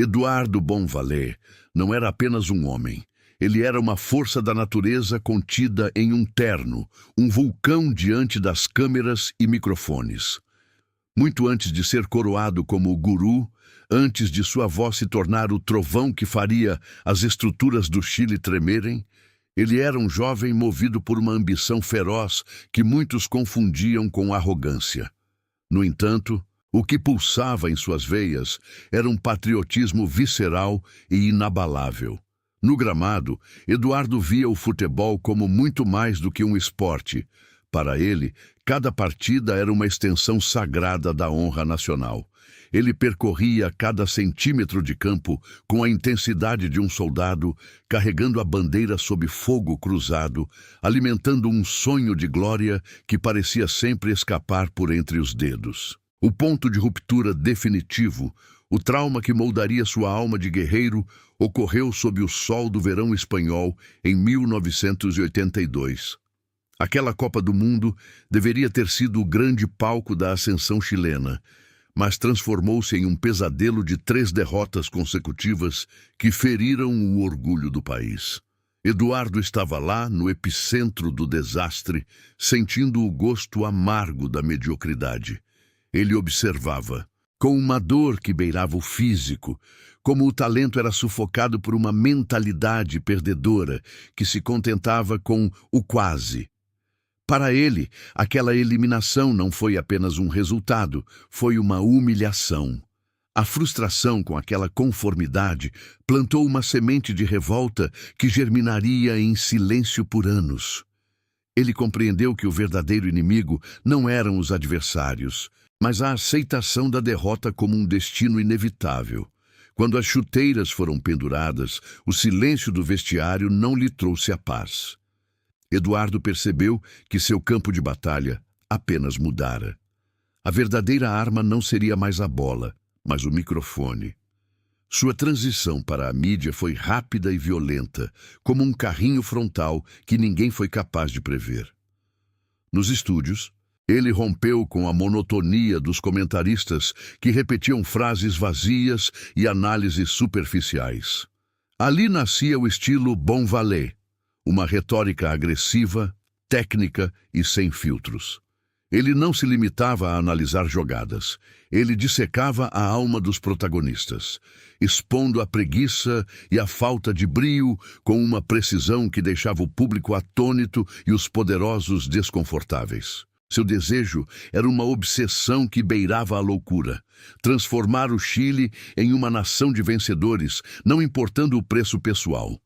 Eduardo Bonvalet não era apenas um homem. Ele era uma força da natureza contida em um terno, um vulcão diante das câmeras e microfones. Muito antes de ser coroado como guru, antes de sua voz se tornar o trovão que faria as estruturas do Chile tremerem, ele era um jovem movido por uma ambição feroz que muitos confundiam com arrogância. No entanto, o que pulsava em suas veias era um patriotismo visceral e inabalável. No gramado, Eduardo via o futebol como muito mais do que um esporte. Para ele, cada partida era uma extensão sagrada da honra nacional. Ele percorria cada centímetro de campo com a intensidade de um soldado, carregando a bandeira sob fogo cruzado, alimentando um sonho de glória que parecia sempre escapar por entre os dedos. O ponto de ruptura definitivo, o trauma que moldaria sua alma de guerreiro, ocorreu sob o sol do verão espanhol em 1982. Aquela Copa do Mundo deveria ter sido o grande palco da ascensão chilena, mas transformou-se em um pesadelo de 3 derrotas consecutivas que feriram o orgulho do país. Eduardo estava lá, no epicentro do desastre, sentindo o gosto amargo da mediocridade. Ele observava, com uma dor que beirava o físico, como o talento era sufocado por uma mentalidade perdedora que se contentava com o quase. Para ele, aquela eliminação não foi apenas um resultado, foi uma humilhação. A frustração com aquela conformidade plantou uma semente de revolta que germinaria em silêncio por anos. Ele compreendeu que o verdadeiro inimigo não eram os adversários, mas a aceitação da derrota como um destino inevitável. Quando as chuteiras foram penduradas, o silêncio do vestiário não lhe trouxe a paz. Eduardo percebeu que seu campo de batalha apenas mudara. A verdadeira arma não seria mais a bola, mas o microfone. Sua transição para a mídia foi rápida e violenta, como um carrinho frontal que ninguém foi capaz de prever. Nos estúdios, ele rompeu com a monotonia dos comentaristas que repetiam frases vazias e análises superficiais. Ali nascia o estilo Bonvalet, uma retórica agressiva, técnica e sem filtros. Ele não se limitava a analisar jogadas. Ele dissecava a alma dos protagonistas, expondo a preguiça e a falta de brio com uma precisão que deixava o público atônito e os poderosos desconfortáveis. Seu desejo era uma obsessão que beirava a loucura, transformar o Chile em uma nação de vencedores, não importando o preço pessoal.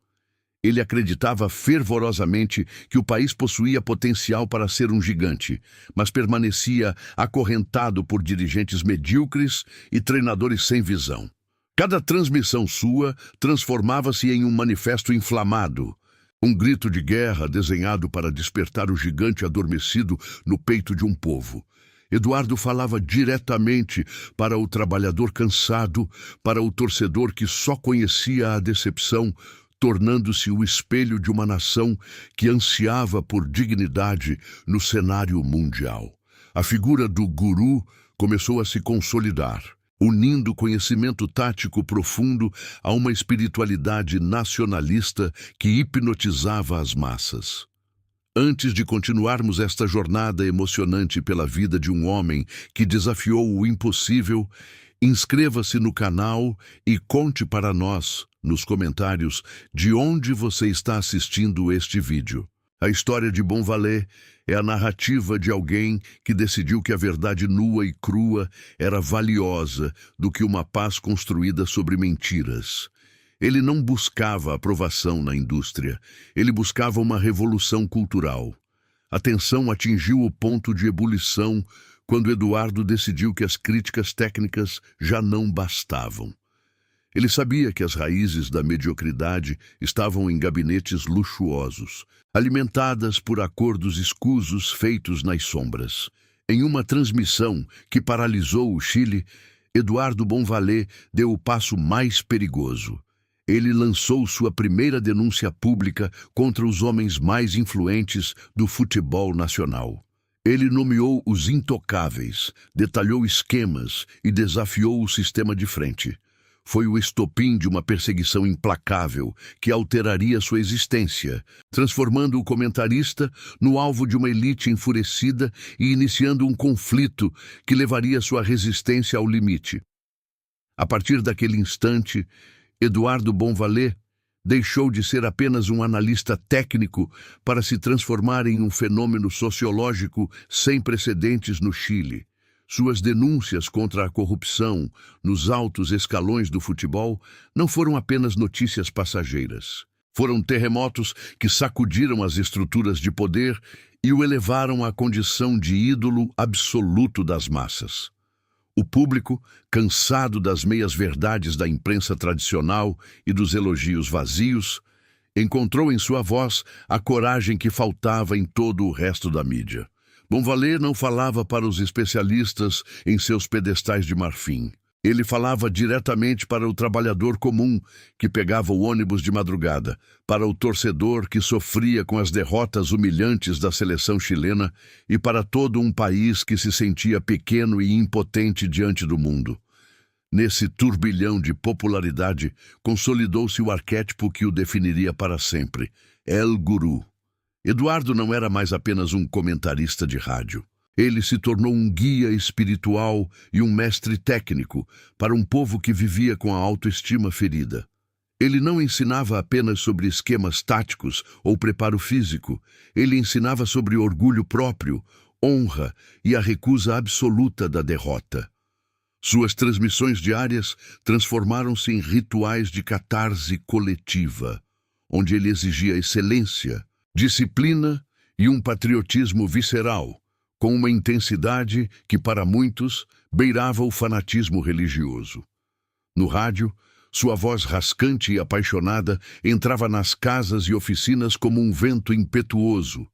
Ele acreditava fervorosamente que o país possuía potencial para ser um gigante, mas permanecia acorrentado por dirigentes medíocres e treinadores sem visão. Cada transmissão sua transformava-se em um manifesto inflamado, um grito de guerra desenhado para despertar o gigante adormecido no peito de um povo. Eduardo falava diretamente para o trabalhador cansado, para o torcedor que só conhecia a decepção, tornando-se o espelho de uma nação que ansiava por dignidade no cenário mundial. A figura do guru começou a se consolidar, unindo conhecimento tático profundo a uma espiritualidade nacionalista que hipnotizava as massas. Antes de continuarmos esta jornada emocionante pela vida de um homem que desafiou o impossível, inscreva-se no canal e conte para nós, nos comentários, de onde você está assistindo este vídeo. A história de Bonvalet é a narrativa de alguém que decidiu que a verdade nua e crua era valiosa do que uma paz construída sobre mentiras. Ele não buscava aprovação na indústria, ele buscava uma revolução cultural. A tensão atingiu o ponto de ebulição quando Eduardo decidiu que as críticas técnicas já não bastavam. Ele sabia que as raízes da mediocridade estavam em gabinetes luxuosos, alimentadas por acordos escusos feitos nas sombras. Em uma transmissão que paralisou o Chile, Eduardo Bonvalet deu o passo mais perigoso. Ele lançou sua primeira denúncia pública contra os homens mais influentes do futebol nacional. Ele nomeou os intocáveis, detalhou esquemas e desafiou o sistema de frente. Foi o estopim de uma perseguição implacável que alteraria sua existência, transformando o comentarista no alvo de uma elite enfurecida e iniciando um conflito que levaria sua resistência ao limite. A partir daquele instante, Eduardo Bonvalet deixou de ser apenas um analista técnico para se transformar em um fenômeno sociológico sem precedentes no Chile. Suas denúncias contra a corrupção nos altos escalões do futebol não foram apenas notícias passageiras. Foram terremotos que sacudiram as estruturas de poder e o elevaram à condição de ídolo absoluto das massas. O público, cansado das meias-verdades da imprensa tradicional e dos elogios vazios, encontrou em sua voz a coragem que faltava em todo o resto da mídia. Bonvalet não falava para os especialistas em seus pedestais de marfim. Ele falava diretamente para o trabalhador comum que pegava o ônibus de madrugada, para o torcedor que sofria com as derrotas humilhantes da seleção chilena e para todo um país que se sentia pequeno e impotente diante do mundo. Nesse turbilhão de popularidade, consolidou-se o arquétipo que o definiria para sempre: El Gurú. Eduardo não era mais apenas um comentarista de rádio. Ele se tornou um guia espiritual e um mestre técnico para um povo que vivia com a autoestima ferida. Ele não ensinava apenas sobre esquemas táticos ou preparo físico. Ele ensinava sobre orgulho próprio, honra e a recusa absoluta da derrota. Suas transmissões diárias transformaram-se em rituais de catarse coletiva, onde ele exigia excelência, disciplina e um patriotismo visceral, com uma intensidade que, para muitos, beirava o fanatismo religioso. No rádio, sua voz rascante e apaixonada entrava nas casas e oficinas como um vento impetuoso,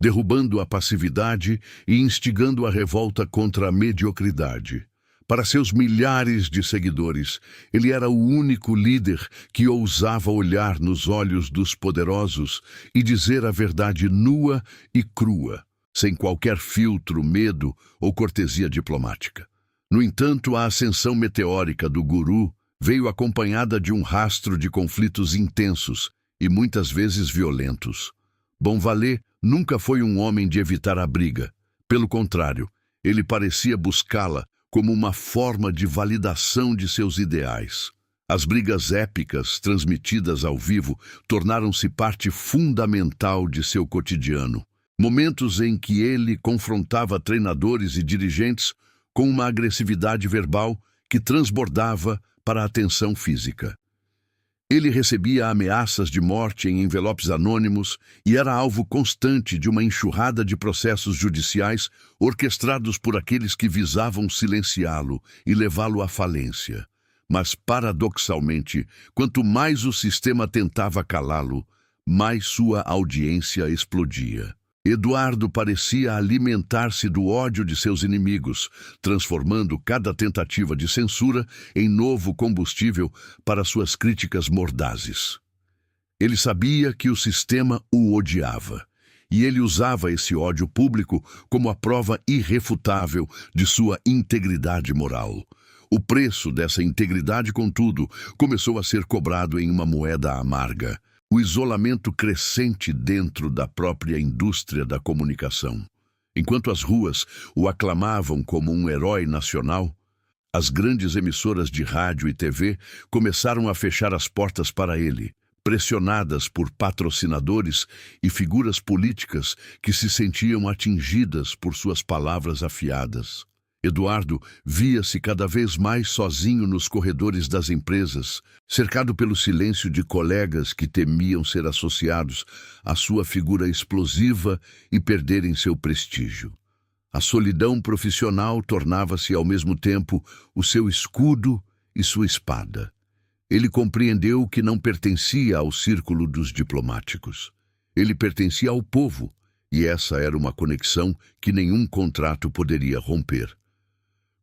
derrubando a passividade e instigando a revolta contra a mediocridade. Para seus milhares de seguidores, ele era o único líder que ousava olhar nos olhos dos poderosos e dizer a verdade nua e crua, sem qualquer filtro, medo ou cortesia diplomática. No entanto, a ascensão meteórica do guru veio acompanhada de um rastro de conflitos intensos e muitas vezes violentos. Bonvalet nunca foi um homem de evitar a briga. Pelo contrário, ele parecia buscá-la como uma forma de validação de seus ideais. As brigas épicas, transmitidas ao vivo, tornaram-se parte fundamental de seu cotidiano. Momentos em que ele confrontava treinadores e dirigentes com uma agressividade verbal que transbordava para a tensão física. Ele recebia ameaças de morte em envelopes anônimos e era alvo constante de uma enxurrada de processos judiciais orquestrados por aqueles que visavam silenciá-lo e levá-lo à falência. Mas, paradoxalmente, quanto mais o sistema tentava calá-lo, mais sua audiência explodia. Eduardo parecia alimentar-se do ódio de seus inimigos, transformando cada tentativa de censura em novo combustível para suas críticas mordazes. Ele sabia que o sistema o odiava, e ele usava esse ódio público como a prova irrefutável de sua integridade moral. O preço dessa integridade, contudo, começou a ser cobrado em uma moeda amarga: o isolamento crescente dentro da própria indústria da comunicação. Enquanto as ruas o aclamavam como um herói nacional, as grandes emissoras de rádio e TV começaram a fechar as portas para ele, pressionadas por patrocinadores e figuras políticas que se sentiam atingidas por suas palavras afiadas. Eduardo via-se cada vez mais sozinho nos corredores das empresas, cercado pelo silêncio de colegas que temiam ser associados à sua figura explosiva e perderem seu prestígio. A solidão profissional tornava-se ao mesmo tempo o seu escudo e sua espada. Ele compreendeu que não pertencia ao círculo dos diplomáticos. Ele pertencia ao povo, e essa era uma conexão que nenhum contrato poderia romper.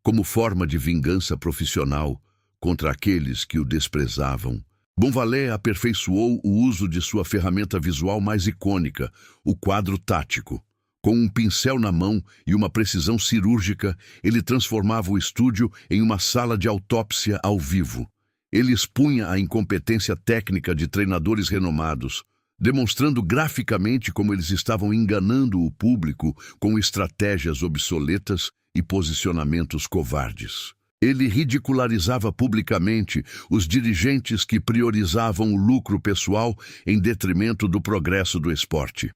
Como forma de vingança profissional contra aqueles que o desprezavam, Bonvalet aperfeiçoou o uso de sua ferramenta visual mais icônica, o quadro tático. Com um pincel na mão e uma precisão cirúrgica, ele transformava o estúdio em uma sala de autópsia ao vivo. Ele expunha a incompetência técnica de treinadores renomados, demonstrando graficamente como eles estavam enganando o público com estratégias obsoletas e posicionamentos covardes. Ele ridicularizava publicamente os dirigentes que priorizavam o lucro pessoal em detrimento do progresso do esporte.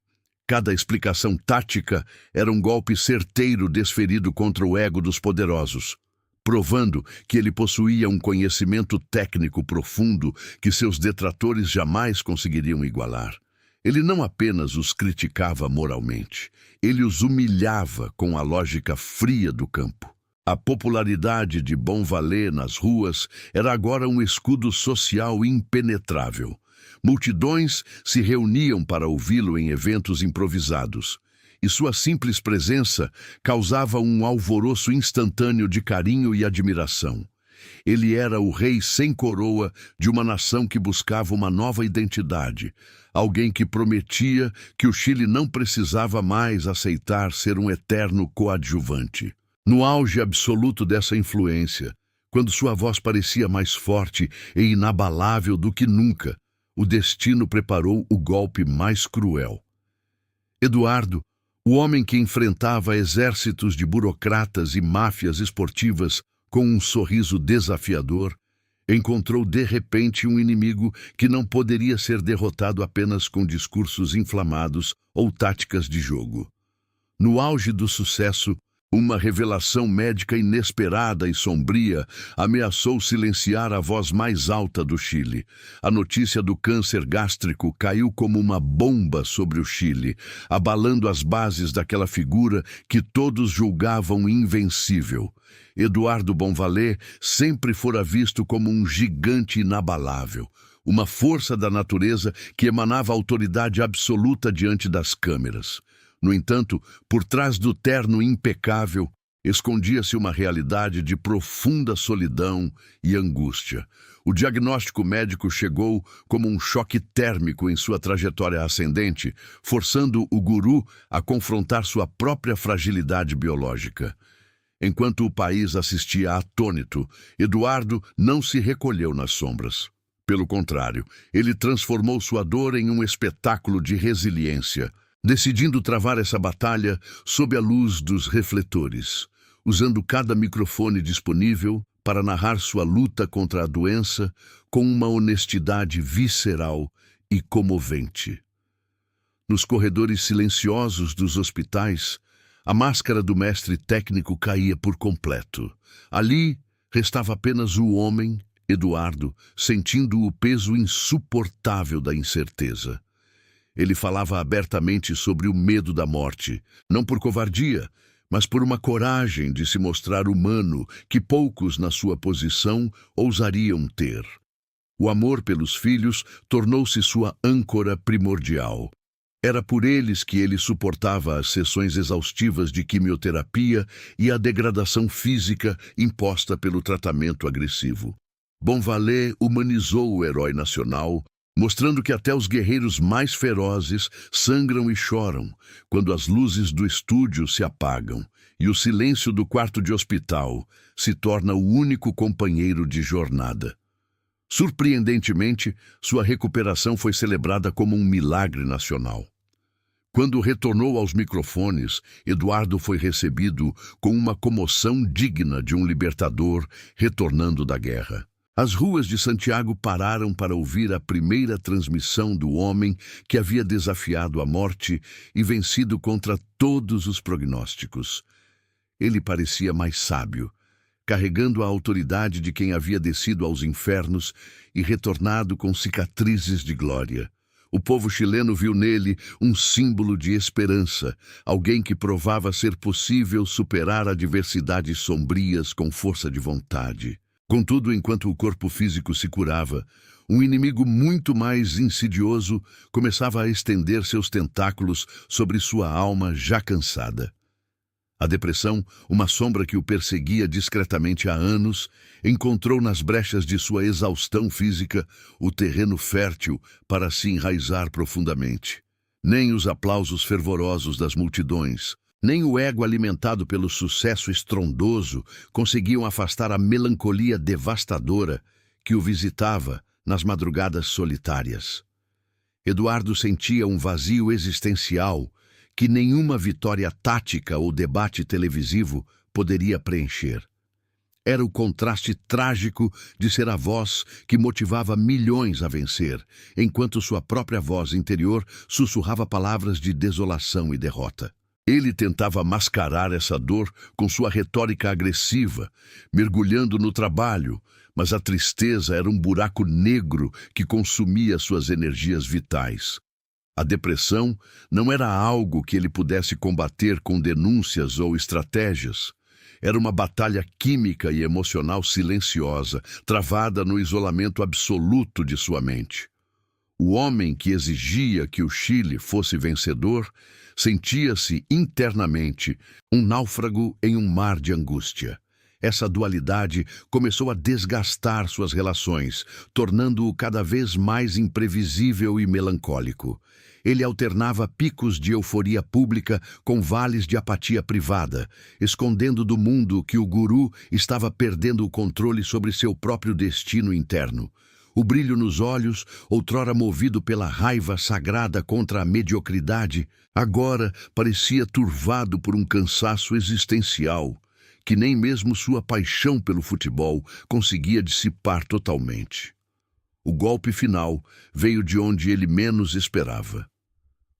Cada explicação tática era um golpe certeiro desferido contra o ego dos poderosos, provando que ele possuía um conhecimento técnico profundo que seus detratores jamais conseguiriam igualar. Ele não apenas os criticava moralmente, ele os humilhava com a lógica fria do campo. A popularidade de Bonvalet nas ruas era agora um escudo social impenetrável. Multidões se reuniam para ouvi-lo em eventos improvisados, e sua simples presença causava um alvoroço instantâneo de carinho e admiração. Ele era o rei sem coroa de uma nação que buscava uma nova identidade, alguém que prometia que o Chile não precisava mais aceitar ser um eterno coadjuvante. No auge absoluto dessa influência, quando sua voz parecia mais forte e inabalável do que nunca, o destino preparou o golpe mais cruel. Eduardo, o homem que enfrentava exércitos de burocratas e máfias esportivas com um sorriso desafiador, encontrou de repente um inimigo que não poderia ser derrotado apenas com discursos inflamados ou táticas de jogo. No auge do sucesso, uma revelação médica inesperada e sombria ameaçou silenciar a voz mais alta do Chile. A notícia do câncer gástrico caiu como uma bomba sobre o Chile, abalando as bases daquela figura que todos julgavam invencível. Eduardo Bonvalet sempre fora visto como um gigante inabalável, uma força da natureza que emanava autoridade absoluta diante das câmeras. No entanto, por trás do terno impecável, escondia-se uma realidade de profunda solidão e angústia. O diagnóstico médico chegou como um choque térmico em sua trajetória ascendente, forçando o guru a confrontar sua própria fragilidade biológica. Enquanto o país assistia atônito, Eduardo não se recolheu nas sombras. Pelo contrário, ele transformou sua dor em um espetáculo de resiliência, decidindo travar essa batalha sob a luz dos refletores, usando cada microfone disponível para narrar sua luta contra a doença com uma honestidade visceral e comovente. Nos corredores silenciosos dos hospitais, a máscara do mestre técnico caía por completo. Ali restava apenas o homem, Eduardo, sentindo o peso insuportável da incerteza. Ele falava abertamente sobre o medo da morte, não por covardia, mas por uma coragem de se mostrar humano que poucos na sua posição ousariam ter. O amor pelos filhos tornou-se sua âncora primordial. Era por eles que ele suportava as sessões exaustivas de quimioterapia e a degradação física imposta pelo tratamento agressivo. Bonvalet humanizou o herói nacional, mostrando que até os guerreiros mais ferozes sangram e choram quando as luzes do estúdio se apagam e o silêncio do quarto de hospital se torna o único companheiro de jornada. Surpreendentemente, sua recuperação foi celebrada como um milagre nacional. Quando retornou aos microfones, Eduardo foi recebido com uma comoção digna de um libertador retornando da guerra. As ruas de Santiago pararam para ouvir a primeira transmissão do homem que havia desafiado a morte e vencido contra todos os prognósticos. Ele parecia mais sábio, carregando a autoridade de quem havia descido aos infernos e retornado com cicatrizes de glória. O povo chileno viu nele um símbolo de esperança, alguém que provava ser possível superar adversidades sombrias com força de vontade. Contudo, enquanto o corpo físico se curava, um inimigo muito mais insidioso começava a estender seus tentáculos sobre sua alma já cansada. A depressão, uma sombra que o perseguia discretamente há anos, encontrou nas brechas de sua exaustão física o terreno fértil para se enraizar profundamente. Nem os aplausos fervorosos das multidões, nem o ego alimentado pelo sucesso estrondoso conseguiam afastar a melancolia devastadora que o visitava nas madrugadas solitárias. Eduardo sentia um vazio existencial que nenhuma vitória tática ou debate televisivo poderia preencher. Era o contraste trágico de ser a voz que motivava milhões a vencer, enquanto sua própria voz interior sussurrava palavras de desolação e derrota. Ele tentava mascarar essa dor com sua retórica agressiva, mergulhando no trabalho, mas a tristeza era um buraco negro que consumia suas energias vitais. A depressão não era algo que ele pudesse combater com denúncias ou estratégias. Era uma batalha química e emocional silenciosa, travada no isolamento absoluto de sua mente. O homem que exigia que o Chile fosse vencedor sentia-se internamente um náufrago em um mar de angústia. Essa dualidade começou a desgastar suas relações, tornando-o cada vez mais imprevisível e melancólico. Ele alternava picos de euforia pública com vales de apatia privada, escondendo do mundo que o guru estava perdendo o controle sobre seu próprio destino interno. O brilho nos olhos, outrora movido pela raiva sagrada contra a mediocridade, agora parecia turvado por um cansaço existencial, que nem mesmo sua paixão pelo futebol conseguia dissipar totalmente. O golpe final veio de onde ele menos esperava.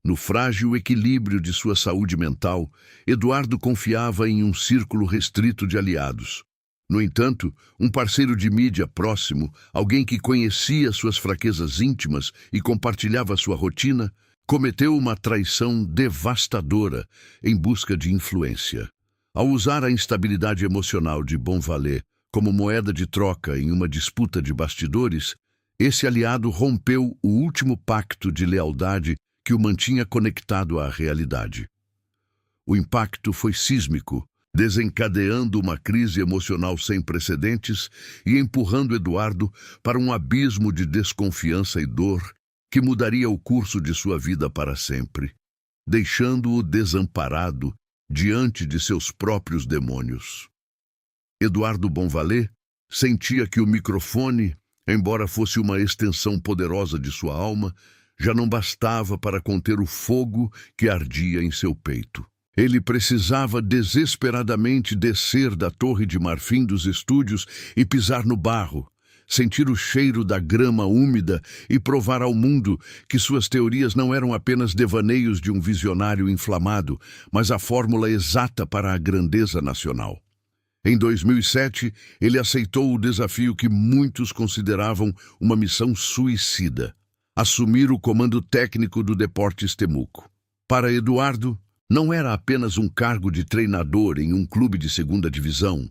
No frágil equilíbrio de sua saúde mental, Eduardo confiava em um círculo restrito de aliados. No entanto, um parceiro de mídia próximo, alguém que conhecia suas fraquezas íntimas e compartilhava sua rotina, cometeu uma traição devastadora em busca de influência. Ao usar a instabilidade emocional de Bonvaler como moeda de troca em uma disputa de bastidores, esse aliado rompeu o último pacto de lealdade que o mantinha conectado à realidade. O impacto foi sísmico, desencadeando uma crise emocional sem precedentes e empurrando Eduardo para um abismo de desconfiança e dor que mudaria o curso de sua vida para sempre, deixando-o desamparado diante de seus próprios demônios. Eduardo Bonvaler sentia que o microfone, embora fosse uma extensão poderosa de sua alma, já não bastava para conter o fogo que ardia em seu peito. Ele precisava desesperadamente descer da torre de marfim dos estúdios e pisar no barro, sentir o cheiro da grama úmida e provar ao mundo que suas teorias não eram apenas devaneios de um visionário inflamado, mas a fórmula exata para a grandeza nacional. Em 2007, ele aceitou o desafio que muitos consideravam uma missão suicida: assumir o comando técnico do Deportes Temuco. Para Eduardo, não era apenas um cargo de treinador em um clube de segunda divisão.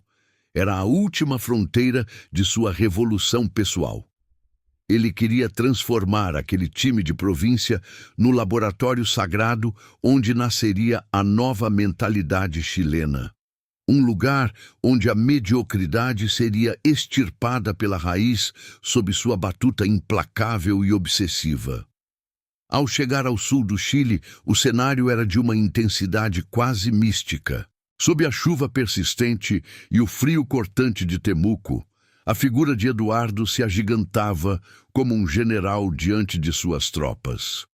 Era a última fronteira de sua revolução pessoal. Ele queria transformar aquele time de província no laboratório sagrado onde nasceria a nova mentalidade chilena. Um lugar onde a mediocridade seria extirpada pela raiz sob sua batuta implacável e obsessiva. Ao chegar ao sul do Chile, o cenário era de uma intensidade quase mística. Sob a chuva persistente e o frio cortante de Temuco, a figura de Eduardo se agigantava como um general diante de suas tropas.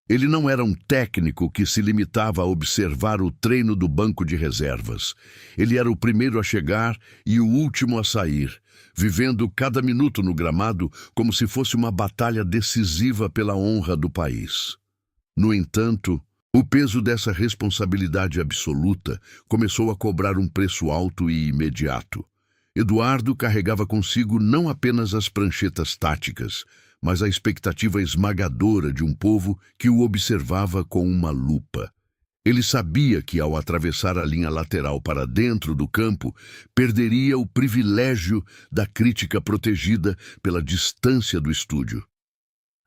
Ele não era um técnico que se limitava a observar o treino do banco de reservas. Ele era o primeiro a chegar e o último a sair, vivendo cada minuto no gramado como se fosse uma batalha decisiva pela honra do país. No entanto, o peso dessa responsabilidade absoluta começou a cobrar um preço alto e imediato. Eduardo carregava consigo não apenas as pranchetas táticas, mas a expectativa esmagadora de um povo que o observava com uma lupa. Ele sabia que, ao atravessar a linha lateral para dentro do campo, perderia o privilégio da crítica protegida pela distância do estúdio.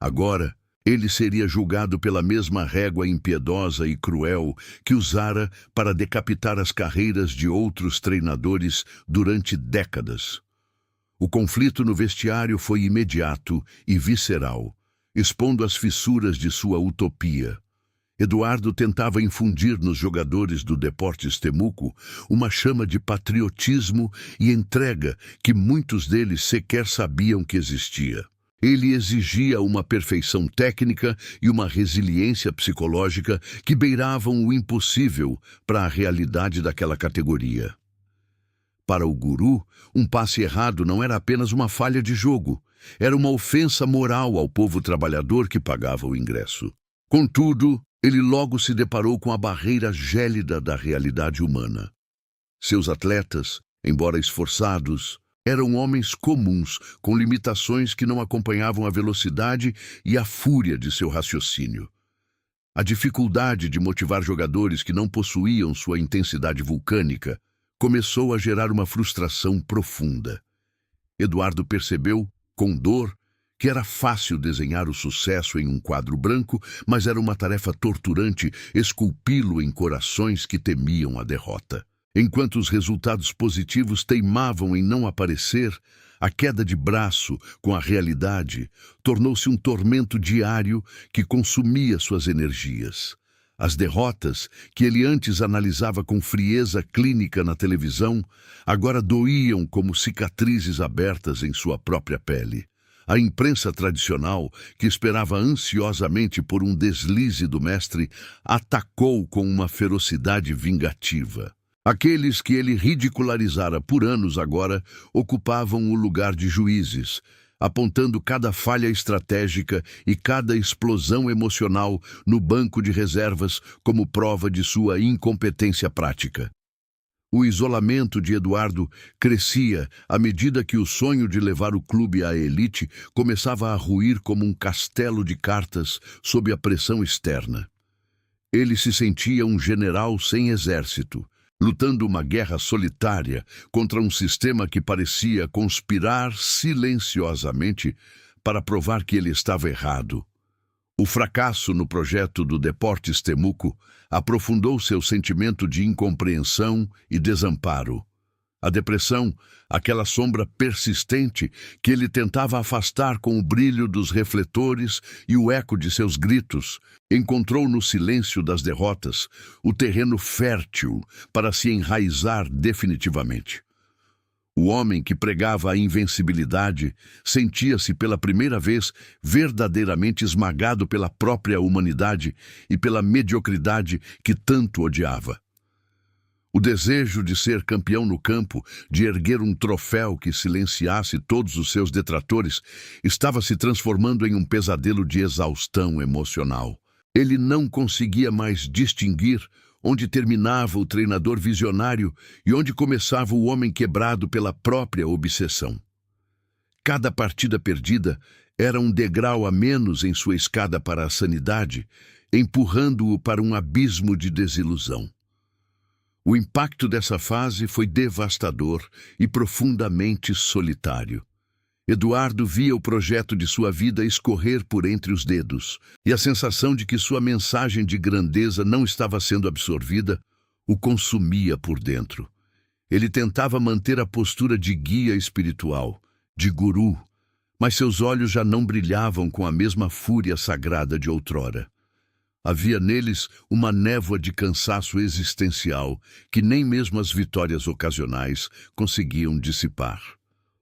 Agora, ele seria julgado pela mesma régua impiedosa e cruel que usara para decapitar as carreiras de outros treinadores durante décadas. O conflito no vestiário foi imediato e visceral, expondo as fissuras de sua utopia. Eduardo tentava infundir nos jogadores do Deportes Temuco uma chama de patriotismo e entrega que muitos deles sequer sabiam que existia. Ele exigia uma perfeição técnica e uma resiliência psicológica que beiravam o impossível para a realidade daquela categoria. Para o guru, um passe errado não era apenas uma falha de jogo, era uma ofensa moral ao povo trabalhador que pagava o ingresso. Contudo, ele logo se deparou com a barreira gélida da realidade humana. Seus atletas, embora esforçados, eram homens comuns, com limitações que não acompanhavam a velocidade e a fúria de seu raciocínio. A dificuldade de motivar jogadores que não possuíam sua intensidade vulcânica começou a gerar uma frustração profunda. Eduardo percebeu, com dor, que era fácil desenhar o sucesso em um quadro branco, mas era uma tarefa torturante esculpi-lo em corações que temiam a derrota. Enquanto os resultados positivos teimavam em não aparecer, a queda de braço com a realidade tornou-se um tormento diário que consumia suas energias. As derrotas, que ele antes analisava com frieza clínica na televisão, agora doíam como cicatrizes abertas em sua própria pele. A imprensa tradicional, que esperava ansiosamente por um deslize do mestre, atacou com uma ferocidade vingativa. Aqueles que ele ridicularizara por anos agora ocupavam o lugar de juízes, apontando cada falha estratégica e cada explosão emocional no banco de reservas como prova de sua incompetência prática. O isolamento de Eduardo crescia à medida que o sonho de levar o clube à elite começava a ruir como um castelo de cartas sob a pressão externa. Ele se sentia um general sem exército, lutando uma guerra solitária contra um sistema que parecia conspirar silenciosamente para provar que ele estava errado. O fracasso no projeto do Deportes Temuco aprofundou seu sentimento de incompreensão e desamparo. A depressão, aquela sombra persistente que ele tentava afastar com o brilho dos refletores e o eco de seus gritos, encontrou no silêncio das derrotas o terreno fértil para se enraizar definitivamente. O homem que pregava a invencibilidade sentia-se pela primeira vez verdadeiramente esmagado pela própria humanidade e pela mediocridade que tanto odiava. O desejo de ser campeão no campo, de erguer um troféu que silenciasse todos os seus detratores, estava se transformando em um pesadelo de exaustão emocional. Ele não conseguia mais distinguir onde terminava o treinador visionário e onde começava o homem quebrado pela própria obsessão. Cada partida perdida era um degrau a menos em sua escada para a sanidade, empurrando-o para um abismo de desilusão. O impacto dessa fase foi devastador e profundamente solitário. Eduardo via o projeto de sua vida escorrer por entre os dedos, e a sensação de que sua mensagem de grandeza não estava sendo absorvida o consumia por dentro. Ele tentava manter a postura de guia espiritual, de guru, mas seus olhos já não brilhavam com a mesma fúria sagrada de outrora. Havia neles uma névoa de cansaço existencial que nem mesmo as vitórias ocasionais conseguiam dissipar.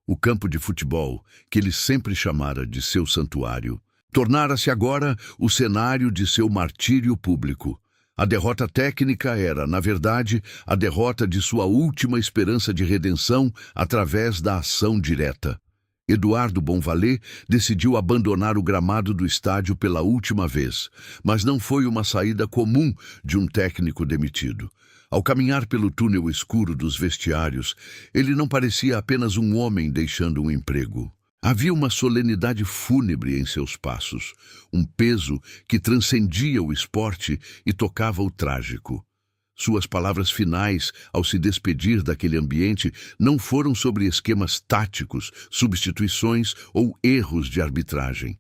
O campo de futebol, que ele sempre chamara de seu santuário, tornara-se agora o cenário de seu martírio público. A derrota técnica era, na verdade, a derrota de sua última esperança de redenção através da ação direta. Eduardo Bonvalet decidiu abandonar o gramado do estádio pela última vez, mas não foi uma saída comum de um técnico demitido. Ao caminhar pelo túnel escuro dos vestiários, ele não parecia apenas um homem deixando um emprego. Havia uma solenidade fúnebre em seus passos, um peso que transcendia o esporte e tocava o trágico. Suas palavras finais, ao se despedir daquele ambiente, não foram sobre esquemas táticos, substituições ou erros de arbitragem.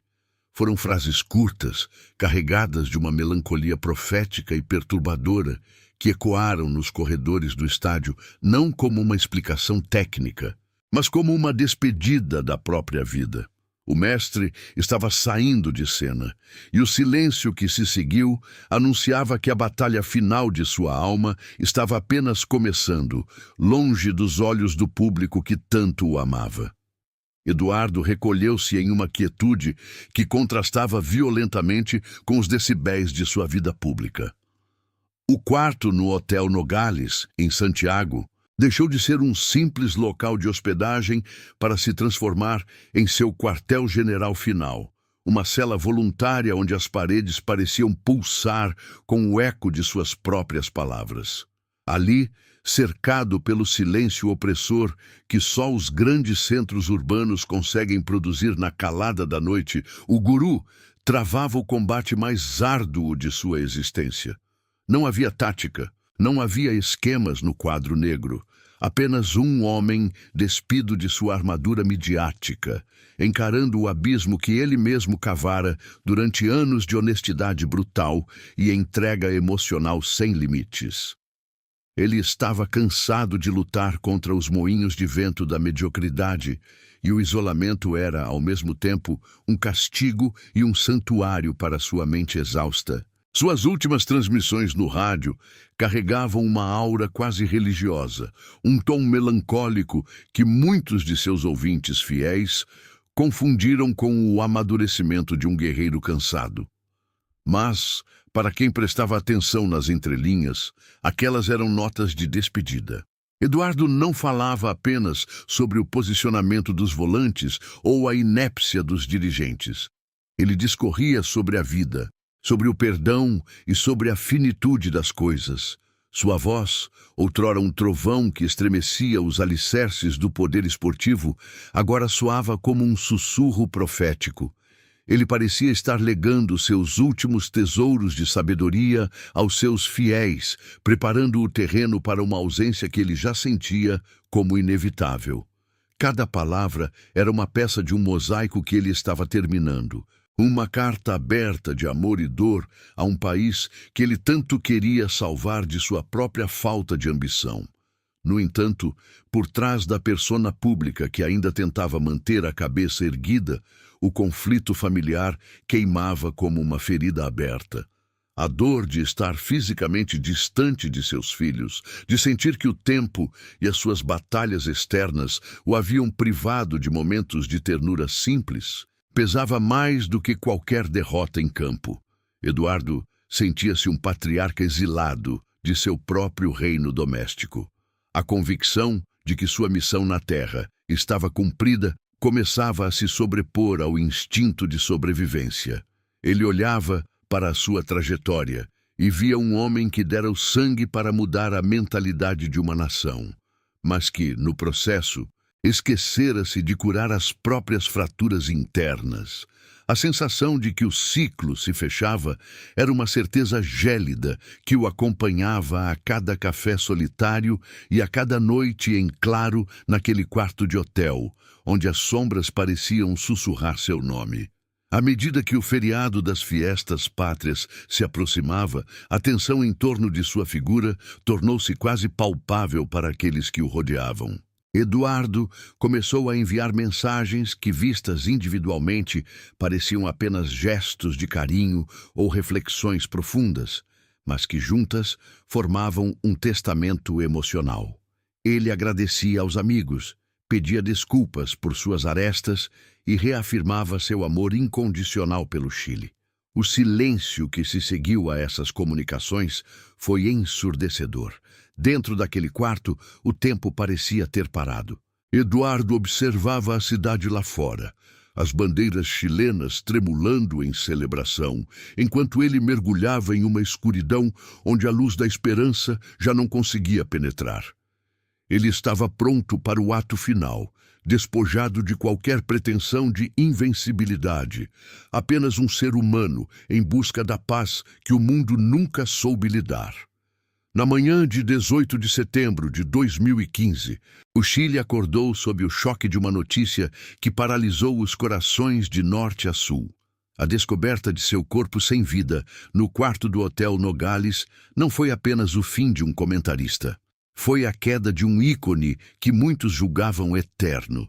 Foram frases curtas, carregadas de uma melancolia profética e perturbadora, que ecoaram nos corredores do estádio não como uma explicação técnica, mas como uma despedida da própria vida. O mestre estava saindo de cena, e o silêncio que se seguiu anunciava que a batalha final de sua alma estava apenas começando, longe dos olhos do público que tanto o amava. Eduardo recolheu-se em uma quietude que contrastava violentamente com os decibéis de sua vida pública. O quarto no Hotel Nogales, em Santiago, deixou de ser um simples local de hospedagem para se transformar em seu quartel-general final, uma cela voluntária onde as paredes pareciam pulsar com o eco de suas próprias palavras. Ali, cercado pelo silêncio opressor que só os grandes centros urbanos conseguem produzir na calada da noite, o guru travava o combate mais árduo de sua existência. Não havia tática, não havia esquemas no quadro negro. Apenas um homem despido de sua armadura midiática, encarando o abismo que ele mesmo cavara durante anos de honestidade brutal e entrega emocional sem limites. Ele estava cansado de lutar contra os moinhos de vento da mediocridade, e o isolamento era, ao mesmo tempo, um castigo e um santuário para sua mente exausta. Suas últimas transmissões no rádio carregavam uma aura quase religiosa, um tom melancólico que muitos de seus ouvintes fiéis confundiram com o amadurecimento de um guerreiro cansado. Mas, para quem prestava atenção nas entrelinhas, aquelas eram notas de despedida. Eduardo não falava apenas sobre o posicionamento dos volantes ou a inépcia dos dirigentes. Ele discorria sobre a vida, sobre o perdão e sobre a finitude das coisas. Sua voz, outrora um trovão que estremecia os alicerces do poder esportivo, agora soava como um sussurro profético. Ele parecia estar legando seus últimos tesouros de sabedoria aos seus fiéis, preparando o terreno para uma ausência que ele já sentia como inevitável. Cada palavra era uma peça de um mosaico que ele estava terminando, uma carta aberta de amor e dor a um país que ele tanto queria salvar de sua própria falta de ambição. No entanto, por trás da persona pública que ainda tentava manter a cabeça erguida, o conflito familiar queimava como uma ferida aberta. A dor de estar fisicamente distante de seus filhos, de sentir que o tempo e as suas batalhas externas o haviam privado de momentos de ternura simples, pesava mais do que qualquer derrota em campo. Eduardo sentia-se um patriarca exilado de seu próprio reino doméstico. A convicção de que sua missão na Terra estava cumprida começava a se sobrepor ao instinto de sobrevivência. Ele olhava para a sua trajetória e via um homem que dera o sangue para mudar a mentalidade de uma nação, mas que, no processo, esquecera-se de curar as próprias fraturas internas. A sensação de que o ciclo se fechava era uma certeza gélida que o acompanhava a cada café solitário e a cada noite em claro naquele quarto de hotel, onde as sombras pareciam sussurrar seu nome. À medida que o feriado das fiestas pátrias se aproximava, a tensão em torno de sua figura tornou-se quase palpável para aqueles que o rodeavam. Eduardo começou a enviar mensagens que, vistas individualmente, pareciam apenas gestos de carinho ou reflexões profundas, mas que juntas formavam um testamento emocional. Ele agradecia aos amigos, pedia desculpas por suas arestas e reafirmava seu amor incondicional pelo Chile. O silêncio que se seguiu a essas comunicações foi ensurdecedor. Dentro daquele quarto, o tempo parecia ter parado. Eduardo observava a cidade lá fora, as bandeiras chilenas tremulando em celebração, enquanto ele mergulhava em uma escuridão onde a luz da esperança já não conseguia penetrar. Ele estava pronto para o ato final, despojado de qualquer pretensão de invencibilidade, apenas um ser humano em busca da paz que o mundo nunca soube lhe dar. Na manhã de 18 de setembro de 2015, o Chile acordou sob o choque de uma notícia que paralisou os corações de norte a sul. A descoberta de seu corpo sem vida no quarto do Hotel Nogales não foi apenas o fim de um comentarista. Foi a queda de um ícone que muitos julgavam eterno.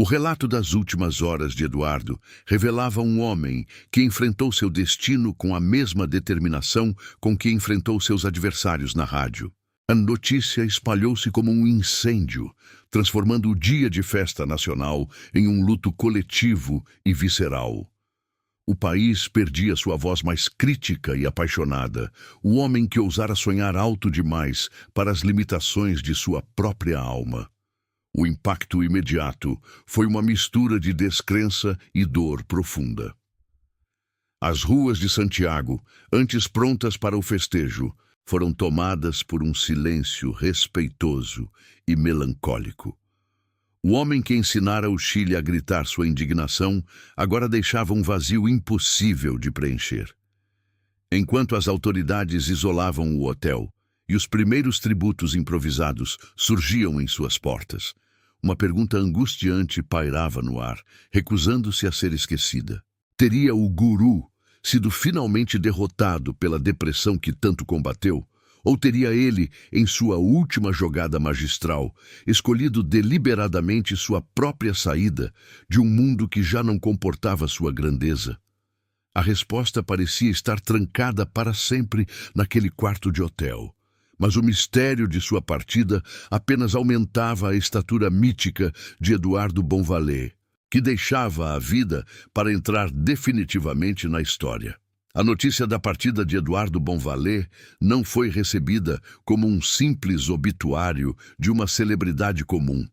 O relato das últimas horas de Eduardo revelava um homem que enfrentou seu destino com a mesma determinação com que enfrentou seus adversários na rádio. A notícia espalhou-se como um incêndio, transformando o dia de festa nacional em um luto coletivo e visceral. O país perdia sua voz mais crítica e apaixonada, o homem que ousara sonhar alto demais para as limitações de sua própria alma. O impacto imediato foi uma mistura de descrença e dor profunda. As ruas de Santiago, antes prontas para o festejo, foram tomadas por um silêncio respeitoso e melancólico. O homem que ensinara o Chile a gritar sua indignação agora deixava um vazio impossível de preencher. Enquanto as autoridades isolavam o hotel e os primeiros tributos improvisados surgiam em suas portas, uma pergunta angustiante pairava no ar, recusando-se a ser esquecida. Teria o guru sido finalmente derrotado pela depressão que tanto combateu? Ou teria ele, em sua última jogada magistral, escolhido deliberadamente sua própria saída de um mundo que já não comportava sua grandeza? A resposta parecia estar trancada para sempre naquele quarto de hotel. Mas o mistério de sua partida apenas aumentava a estatura mítica de Eduardo Bonvallet, que deixava a vida para entrar definitivamente na história. A notícia da partida de Eduardo Bonvallet não foi recebida como um simples obituário de uma celebridade comum,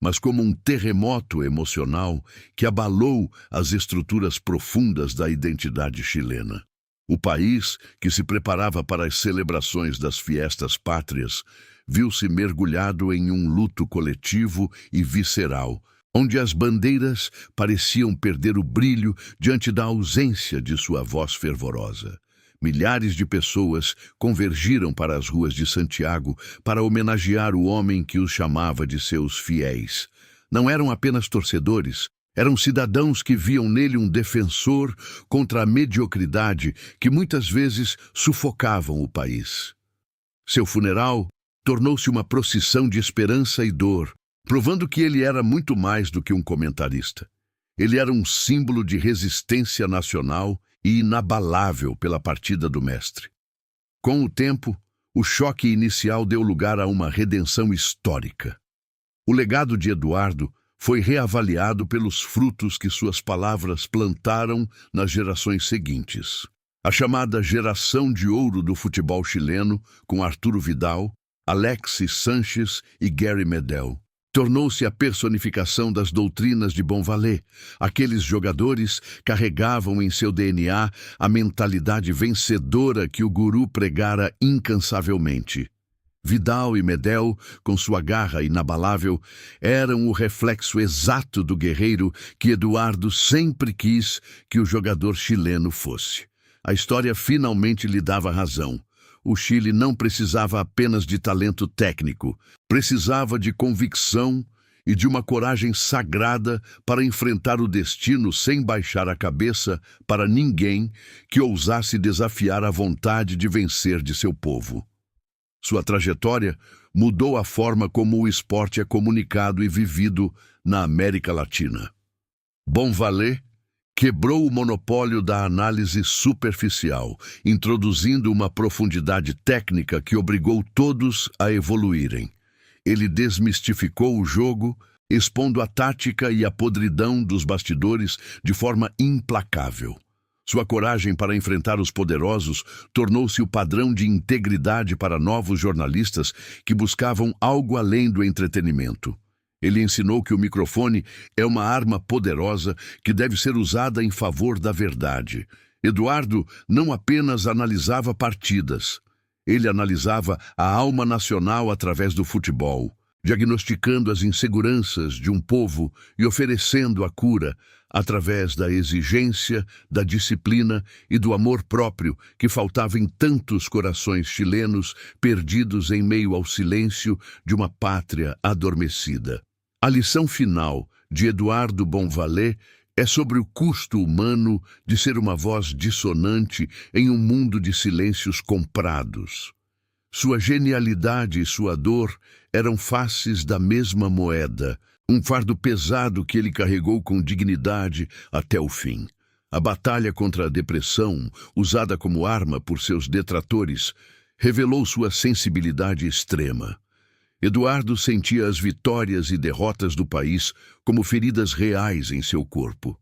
mas como um terremoto emocional que abalou as estruturas profundas da identidade chilena. O país, que se preparava para as celebrações das fiestas pátrias, viu-se mergulhado em um luto coletivo e visceral, onde as bandeiras pareciam perder o brilho diante da ausência de sua voz fervorosa. Milhares de pessoas convergiram para as ruas de Santiago para homenagear o homem que os chamava de seus fiéis. Não eram apenas torcedores, eram cidadãos que viam nele um defensor contra a mediocridade que muitas vezes sufocavam o país. Seu funeral tornou-se uma procissão de esperança e dor, provando que ele era muito mais do que um comentarista. Ele era um símbolo de resistência nacional e inabalável pela partida do mestre. Com o tempo, o choque inicial deu lugar a uma redenção histórica. O legado de Eduardo foi reavaliado pelos frutos que suas palavras plantaram nas gerações seguintes. A chamada geração de ouro do futebol chileno, com Arturo Vidal, Alexis Sánchez e Gary Medel, tornou-se a personificação das doutrinas de Bonvallet. Aqueles jogadores carregavam em seu DNA a mentalidade vencedora que o guru pregara incansavelmente. Vidal e Medel, com sua garra inabalável, eram o reflexo exato do guerreiro que Eduardo sempre quis que o jogador chileno fosse. A história finalmente lhe dava razão. O Chile não precisava apenas de talento técnico, precisava de convicção e de uma coragem sagrada para enfrentar o destino sem baixar a cabeça para ninguém que ousasse desafiar a vontade de vencer de seu povo. Sua trajetória mudou a forma como o esporte é comunicado e vivido na América Latina. Bonvallet quebrou o monopólio da análise superficial, introduzindo uma profundidade técnica que obrigou todos a evoluírem. Ele desmistificou o jogo, expondo a tática e a podridão dos bastidores de forma implacável. Sua coragem para enfrentar os poderosos tornou-se o padrão de integridade para novos jornalistas que buscavam algo além do entretenimento. Ele ensinou que o microfone é uma arma poderosa que deve ser usada em favor da verdade. Eduardo não apenas analisava partidas, ele analisava a alma nacional através do futebol, diagnosticando as inseguranças de um povo e oferecendo a cura através da exigência, da disciplina e do amor próprio que faltava em tantos corações chilenos perdidos em meio ao silêncio de uma pátria adormecida. A lição final de Eduardo Bonvallet é sobre o custo humano de ser uma voz dissonante em um mundo de silêncios comprados. Sua genialidade e sua dor eram faces da mesma moeda, Um fardo pesado que ele carregou com dignidade até o fim. A batalha contra a depressão, usada como arma por seus detratores, revelou sua sensibilidade extrema. Eduardo sentia as vitórias e derrotas do país como feridas reais em seu corpo.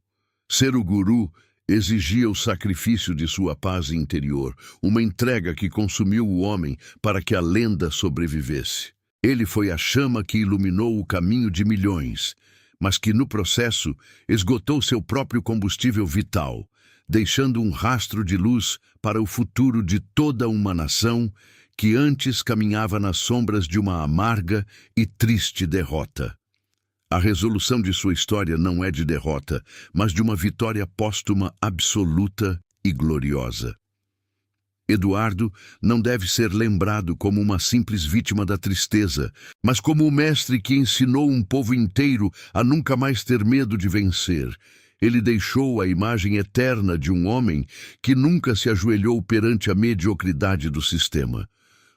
Ser o guru exigia o sacrifício de sua paz interior, uma entrega que consumiu o homem para que a lenda sobrevivesse. Ele foi a chama que iluminou o caminho de milhões, mas que no processo esgotou seu próprio combustível vital, deixando um rastro de luz para o futuro de toda uma nação que antes caminhava nas sombras de uma amarga e triste derrota. A resolução de sua história não é de derrota, mas de uma vitória póstuma absoluta e gloriosa. Eduardo não deve ser lembrado como uma simples vítima da tristeza, mas como o mestre que ensinou um povo inteiro a nunca mais ter medo de vencer. Ele deixou a imagem eterna de um homem que nunca se ajoelhou perante a mediocridade do sistema.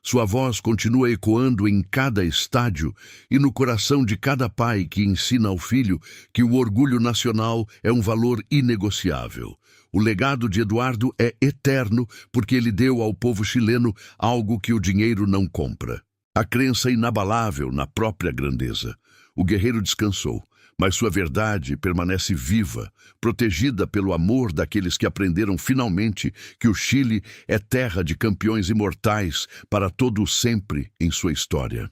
Sua voz continua ecoando em cada estádio e no coração de cada pai que ensina ao filho que o orgulho nacional é um valor inegociável. O legado de Eduardo é eterno porque ele deu ao povo chileno algo que o dinheiro não compra. A crença inabalável na própria grandeza. O guerreiro descansou, mas sua verdade permanece viva, protegida pelo amor daqueles que aprenderam finalmente que o Chile é terra de campeões imortais para todo o sempre em sua história.